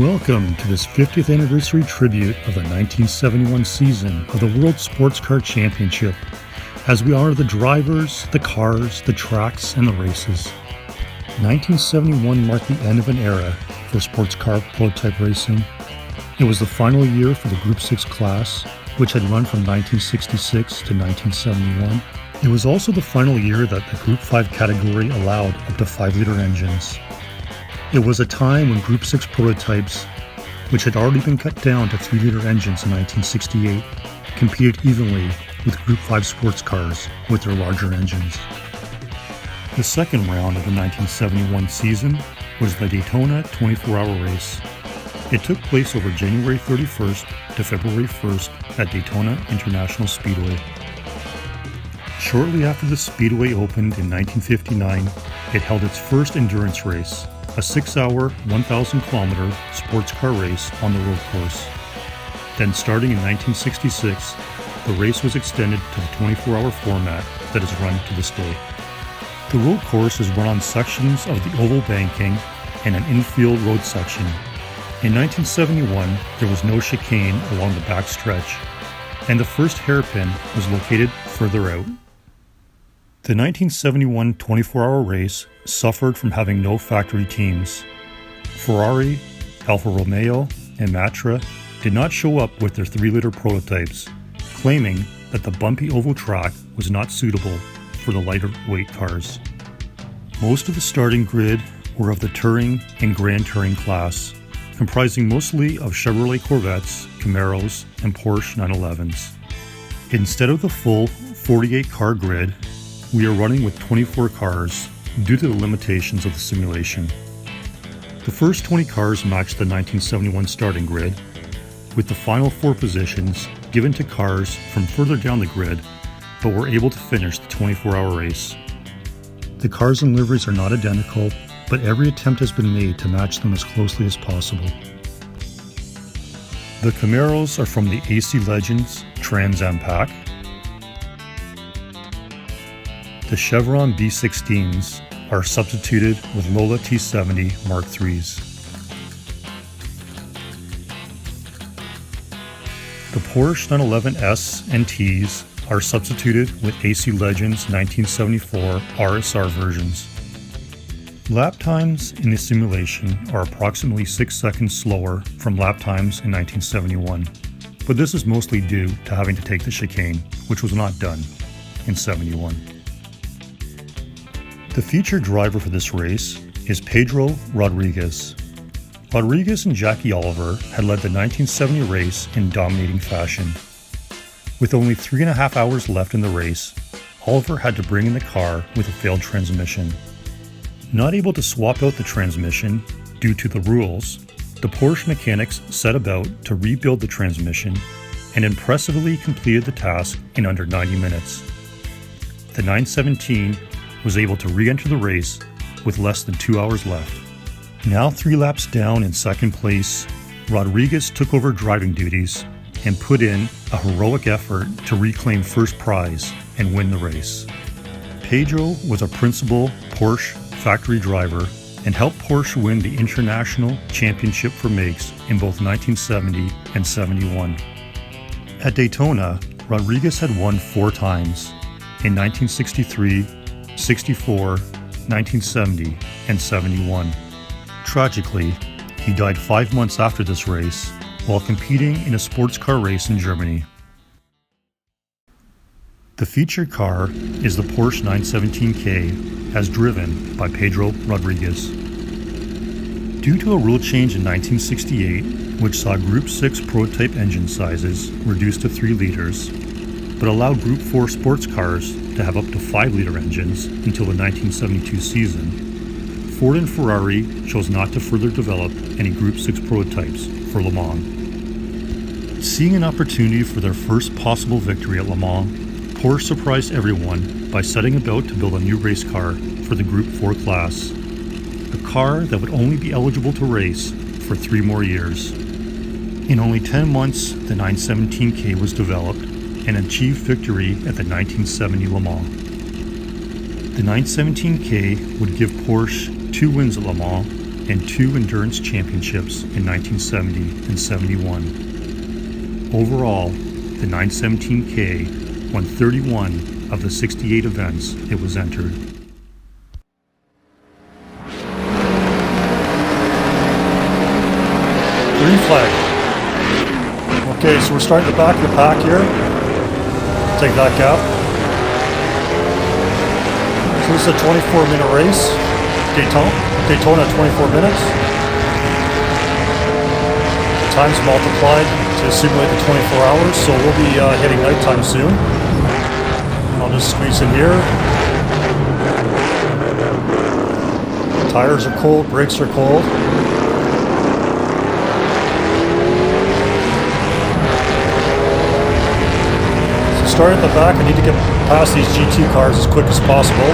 Welcome to this 50th anniversary tribute of the 1971 season of the World Sports Car Championship, as we honor the drivers, the cars, the tracks, and the races. 1971 marked the end of an era for sports car prototype racing. It was the final year for the Group 6 class, which had run from 1966 to 1971. It was also the final year that the Group 5 category allowed up to 5-liter engines. It was a time when Group 6 prototypes, which had already been cut down to 3-liter engines in 1968, competed evenly with Group 5 sports cars with their larger engines. The second round of the 1971 season was the Daytona 24-hour race. It took place over January 31st to February 1st at Daytona International Speedway. Shortly after the Speedway opened in 1959, it held its first endurance race, a 6-hour, 1,000-kilometer sports car race on the road course. Then starting in 1966, the race was extended to the 24-hour format that is run to this day. The road course is run on sections of the oval banking and an infield road section. In 1971, there was no chicane along the back stretch, and the first hairpin was located further out. The 1971 24-hour race suffered from having no factory teams. Ferrari, Alfa Romeo, and Matra did not show up with their 3-liter prototypes, claiming that the bumpy oval track was not suitable for the lighter weight cars. Most of the starting grid were of the Touring and Grand Touring class, comprising mostly of Chevrolet Corvettes, Camaros, and Porsche 911s. Instead of the full 48-car grid, we are running with 24 cars due to the limitations of the simulation. The first 20 cars matched the 1971 starting grid, with the final 4 positions given to cars from further down the grid, but were able to finish the 24-hour race. The cars and liveries are not identical, but every attempt has been made to match them as closely as possible. The Camaros are from the AC Legends Trans Am pack. The Chevron B16s are substituted with Lola T70 Mark IIIs. The Porsche 911S and Ts are substituted with AC Legends 1974 RSR versions. Lap times in the simulation are approximately 6 seconds slower from lap times in 1971, but this is mostly due to having to take the chicane, which was not done in 71. The featured driver for this race is Pedro Rodriguez. Rodriguez and Jackie Oliver had led the 1970 race in dominating fashion. With only 3.5 hours left in the race, Oliver had to bring in the car with a failed transmission. Not able to swap out the transmission due to the rules, the Porsche mechanics set about to rebuild the transmission and impressively completed the task in under 90 minutes. The 917 was able to re-enter the race with less than 2 hours left. Now 3 laps down in second place, Rodriguez took over driving duties and put in a heroic effort to reclaim first prize and win the race. Pedro was a principal Porsche factory driver and helped Porsche win the International Championship for Makes in both 1970 and 71. At Daytona, Rodriguez had won 4 times, in 1963, 64, 1970, and 71. Tragically, he died 5 months after this race while competing in a sports car race in Germany. The featured car is the Porsche 917K as driven by Pedro Rodriguez. Due to a rule change in 1968, which saw Group 6 prototype engine sizes reduced to 3 liters, but allowed Group 4 sports cars to have up to 5-liter engines until the 1972 season, Ford and Ferrari chose not to further develop any Group 6 prototypes for Le Mans. Seeing an opportunity for their first possible victory at Le Mans, Porsche surprised everyone by setting about to build a new race car for the Group 4 class, a car that would only be eligible to race for 3 more years. In only 10 months, the 917K was developed and achieved victory at the 1970 Le Mans. The 917K would give Porsche 2 wins at Le Mans and 2 endurance championships in 1970 and 71. Overall, the 917K won 31 of the 68 events it was entered. Green flag. Okay, so we're starting at the back of the pack here. Take that gap. So this is a 24-minute race. Daytona 24 minutes. Time's multiplied to simulate the 24 hours, so we'll be hitting nighttime soon. I'll just squeeze in here. Tires are cold, brakes are cold. So starting at the back, I need to get past these GT cars as quick as possible.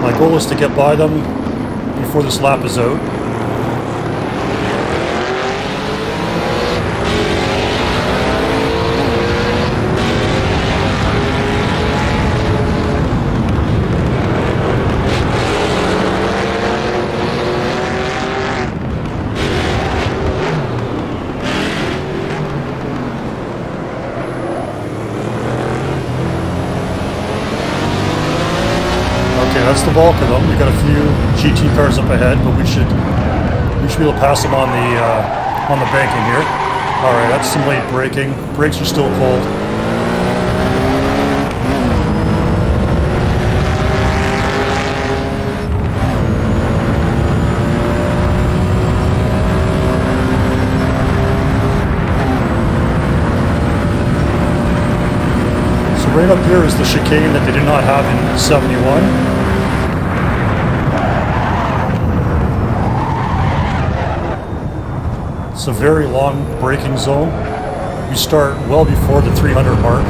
My goal is to get by them before this lap is out. That's the bulk of them. We've got a few GT cars up ahead, but we should be able to pass them on the banking here. All right, that's some late braking. Brakes are still cold. So right up here is the chicane that they did not have in 71. It's a very long braking zone. We start well before the 300 mark.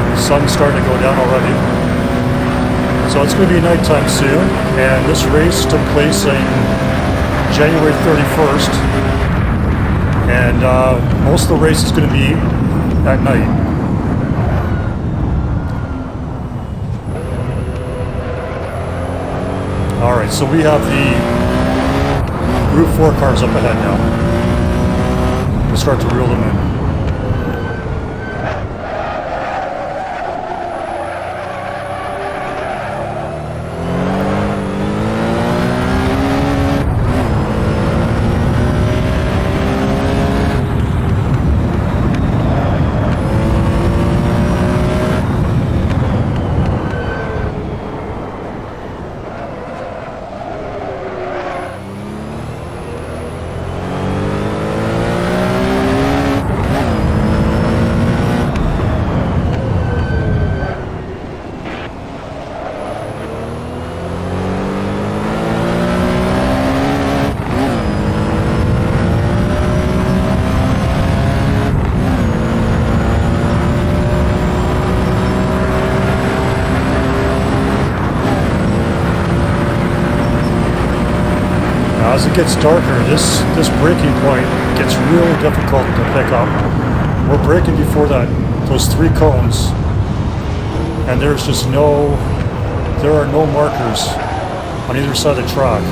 The sun's starting to go down already. So it's going to be nighttime soon, and this race took place in January 31st. And most of the race is going to be at night. All right, so we have the Group 4 cars up ahead now. We'll start to reel them in. As it gets darker, this braking point gets really difficult to pick up. We're braking before those 3 cones, and there are no markers on either side of the track.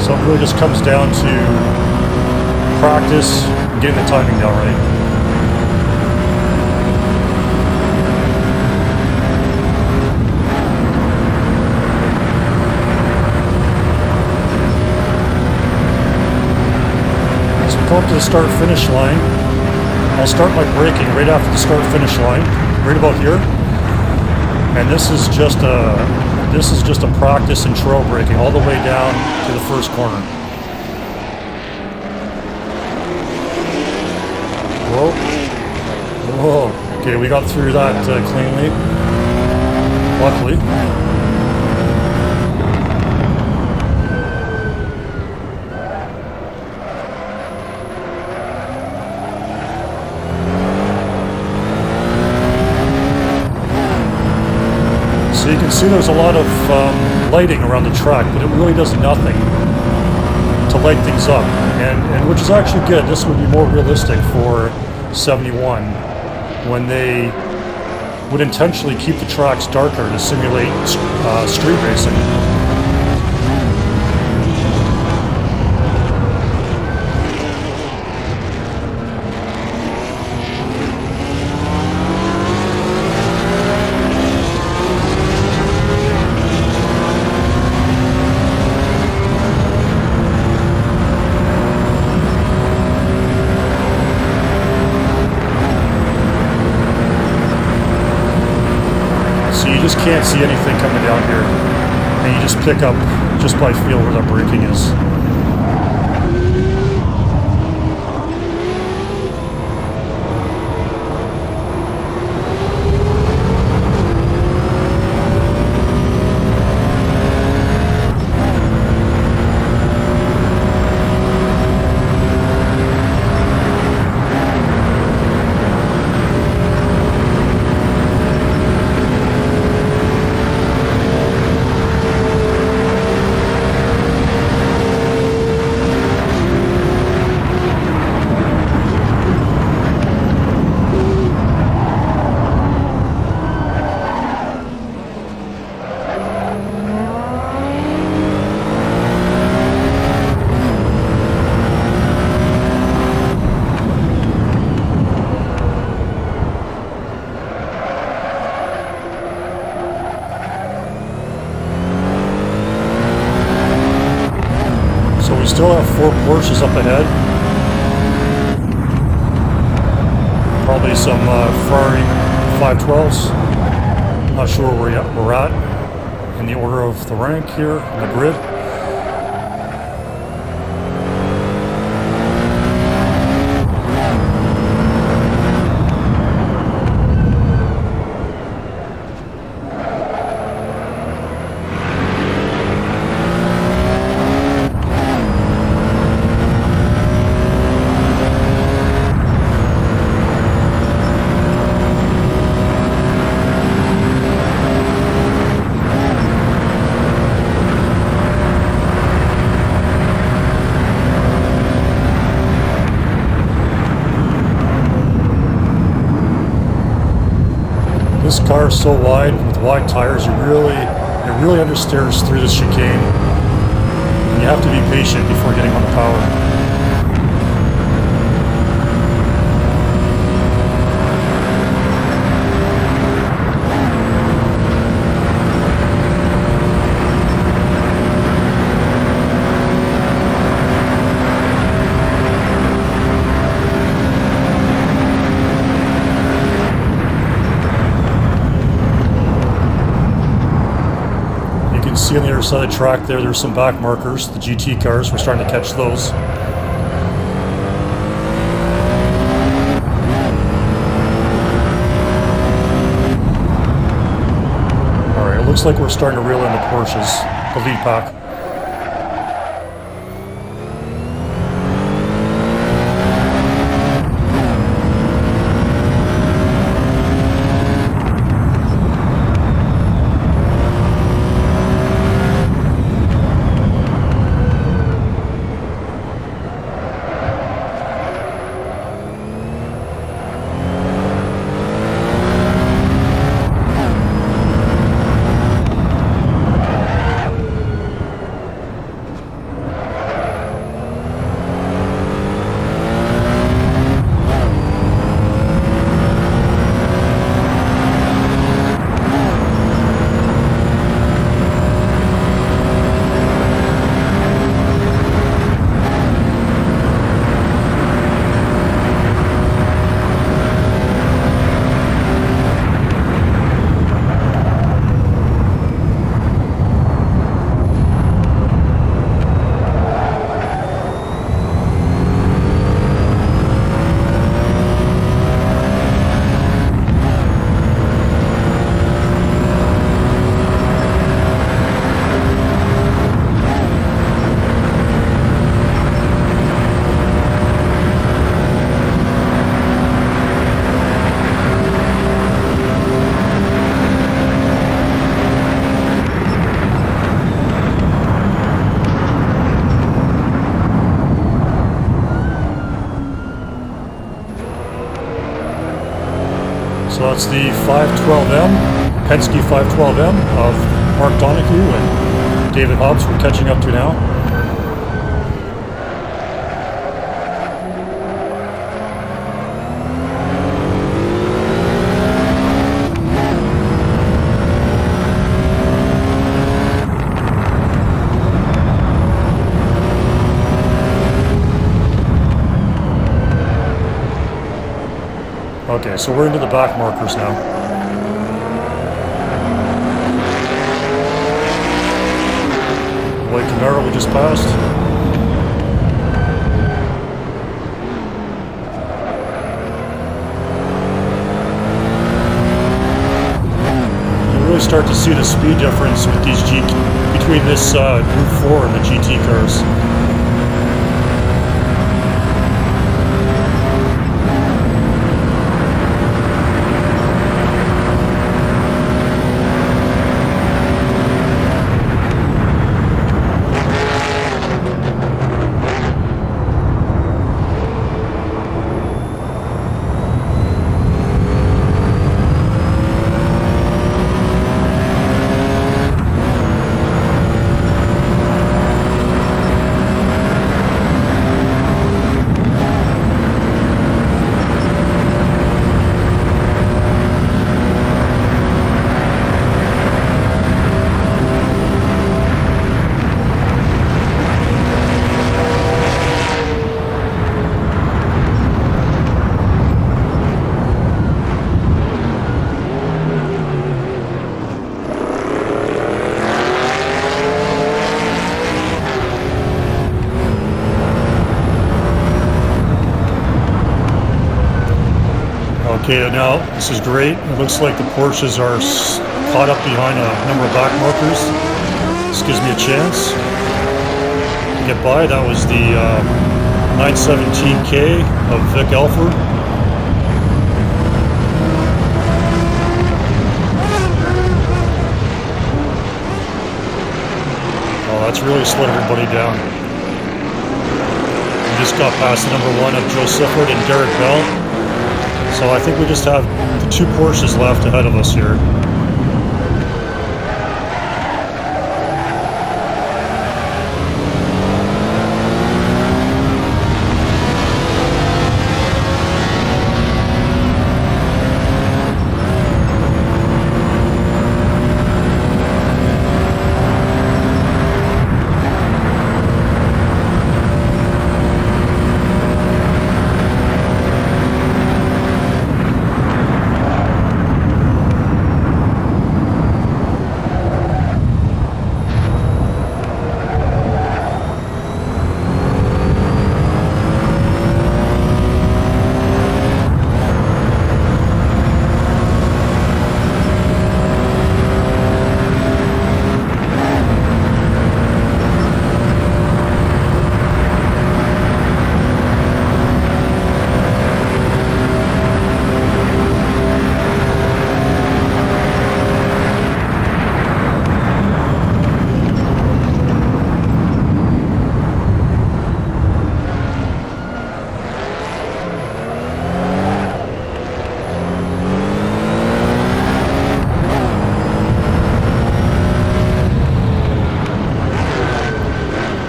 So it really just comes down to practice and getting the timing down right. Come up to the start-finish line. I'll start my braking right after the start-finish line, right about here. And this is just a practice and trail braking all the way down to the first corner. Whoa! Whoa! Okay, we got through that cleanly. Luckily. So you can see there's a lot of lighting around the track, but it really does nothing to light things up, and which is actually good. This would be more realistic for 71 when they would intentionally keep the tracks darker to simulate street racing. You just can't see anything coming down here, and you just pick up just by feel where that braking is. We still have 4 Porsches up ahead. Probably some Ferrari 512s. Not sure where we're at in the order of the rank here on the grid. This car is so wide, with wide tires, it really understeers through this chicane. And you have to be patient before getting on the power. See on the other side of the track there's some back markers. The GT cars, we're starting to catch those. Alright, it looks like we're starting to reel in the Porsches, the lead pack. So that's the 512M, Penske 512M of Mark Donahue and David Hobbs we're catching up to now. Okay, so we're into the back markers now. White Camaro we just passed. You really start to see the speed difference with these between this Group 4 and the GT cars. Okay, now this is great. It looks like the Porsches are caught up behind a number of back markers. This gives me a chance to get by. That was the 917K of Vic Alford. Oh, that's really slowed everybody down. We just got past the number 1 of Joe Sifford and Derek Bell. So I think we just have the 2 Porsches left ahead of us here.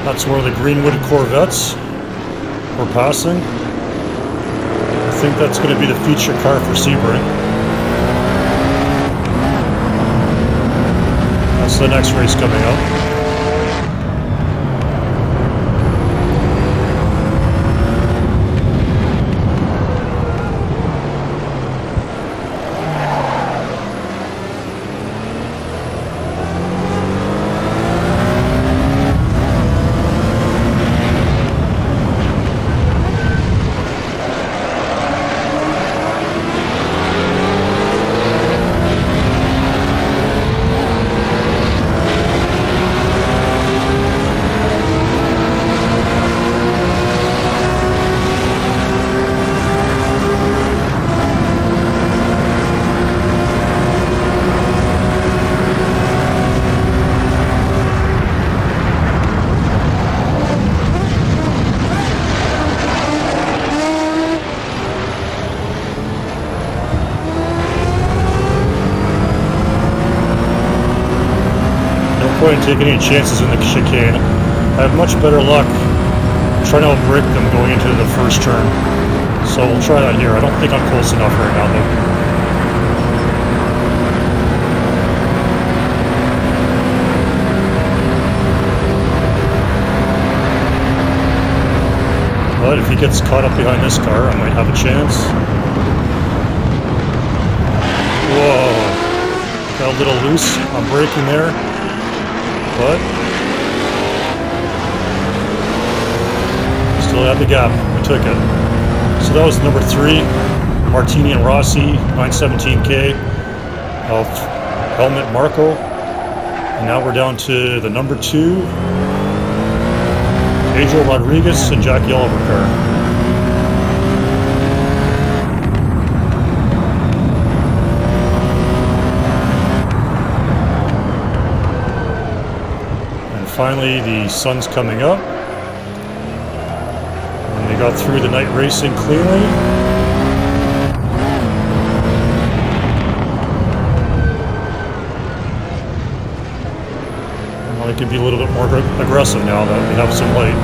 That's one of the Greenwood Corvettes we're passing. I think that's going to be the feature car for Sebring. That's the next race coming up. point in taking any chances in the chicane. I have much better luck trying to outbrake them going into the first turn. So we'll try that here. I don't think I'm close enough right now though. But if he gets caught up behind this car, I might have a chance. Whoa. Got a little loose on braking there. But still had the gap. We took it. So that was number 3, Martini and Rossi, 917K of Helmut Marko. And now we're down to the number 2, Pedro Rodriguez and Jackie Oliver car. And finally, the sun's coming up. And they got through the night racing cleanly. They can be a little bit more aggressive now that we have some light.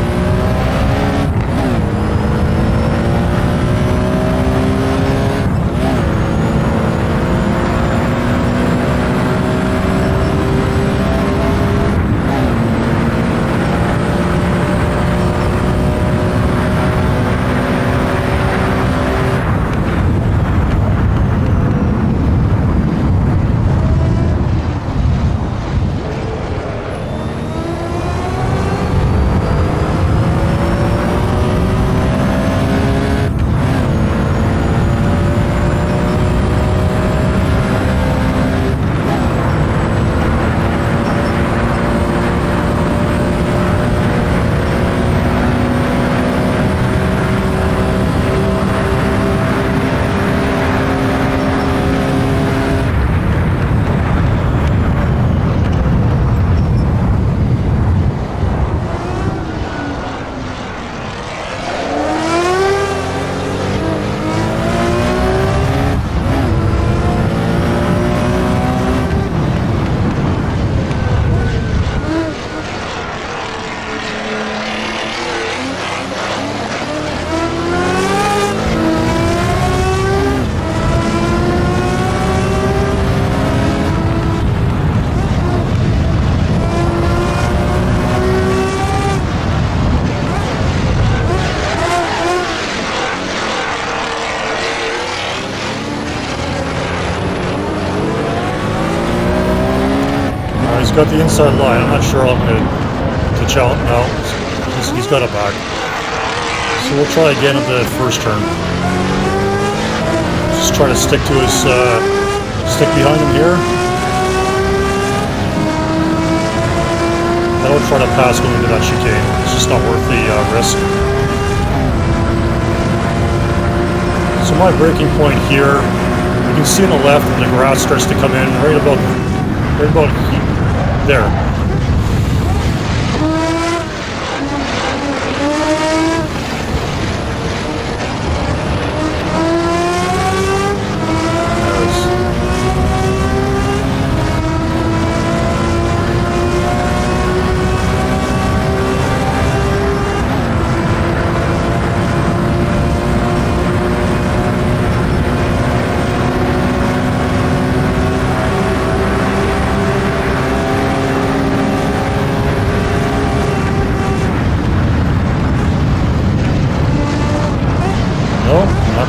He's got the inside line. I'm not sure I'm going to challenge. No, he's got it back. So we'll try again at the first turn. Just try to stick to his stick behind him here. I don't try to pass going into that chicane. It's just not worth the risk. So my braking point here, you can see on the left when the grass starts to come in right about there.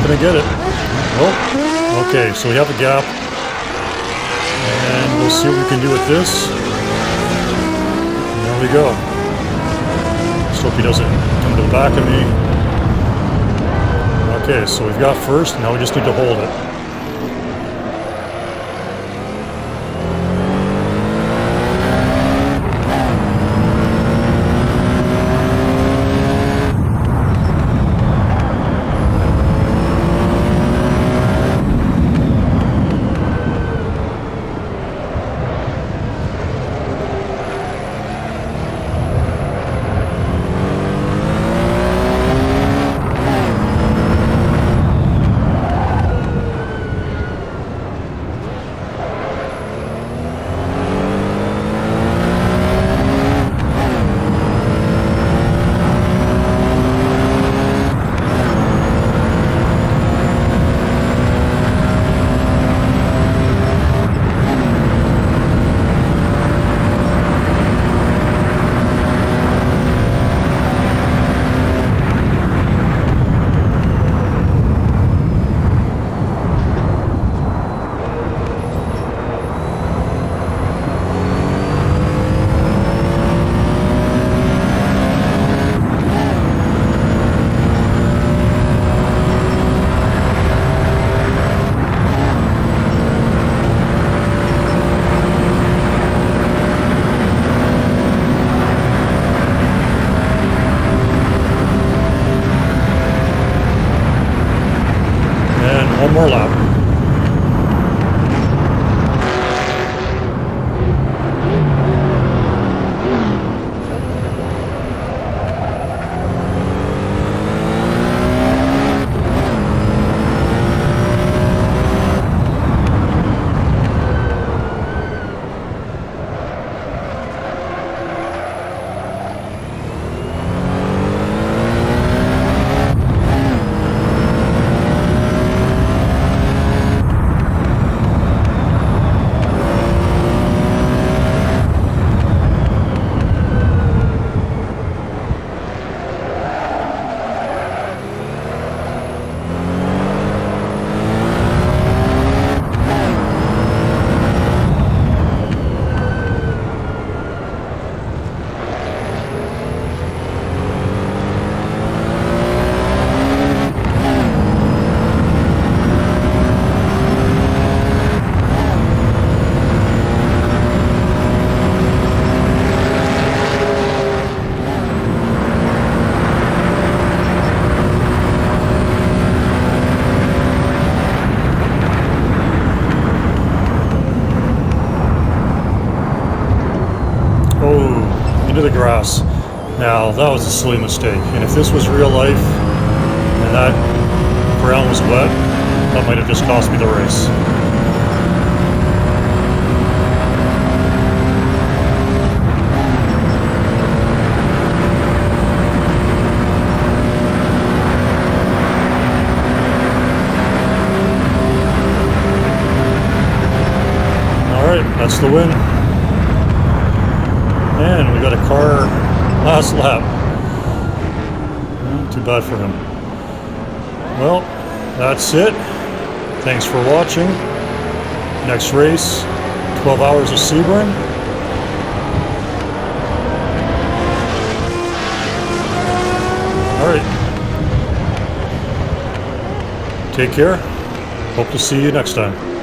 Gonna get it. Oh, okay, so we have a gap, and we'll see what we can do with this. There we go. Just hope he doesn't come to the back of me. Okay, so we've got first, now we just need to hold it. the grass. Now, that was a silly mistake. And if this was real life and that ground was wet, that might have just cost me the race. That's the win. And we got a car last lap. Too bad for him. Well, that's it. Thanks for watching. Next race, 12 hours of Sebring. Alright. Take care. Hope to see you next time.